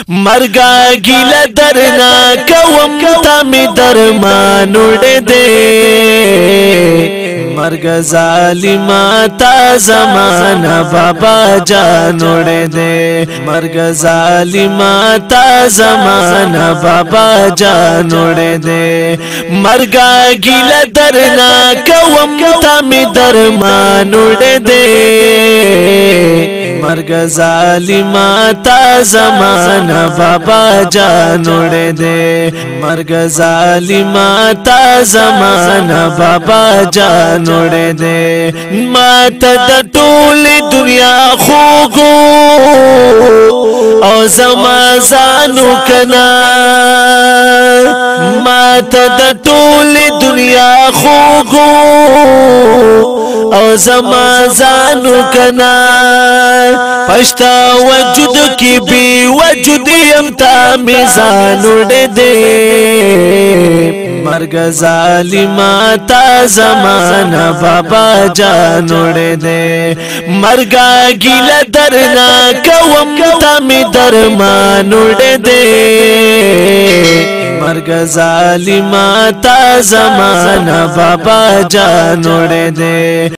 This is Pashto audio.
مرگا گیلا درنا کوم تمی درمان اڑے دے مرگ ظالماتا زمانہ بابا جان اڑے دے مرگ ظالماتا زمانہ بابا جان اڑے دے مرگا گیلا درنا کوم تمی درمان اڑے دے مرگ ظالماتا زمانہ بابا جان اڑے دے مرگ ظالماتا زمانہ بابا جان اڑے دے ماتا دا طول دنیا خوگو او زمازانو کنا ماتا دا طول دنیا خوگو او زمازانو کنا پشتا وجود کی بی وجود یمتا میزان اڑے دے مرگ ظالماتا زمانہ بابا جان اڑے دے مرگا گیلا درنا کوم تمی درمان اڑے دے مرگ ظالماتا زمانہ بابا جان اڑے دے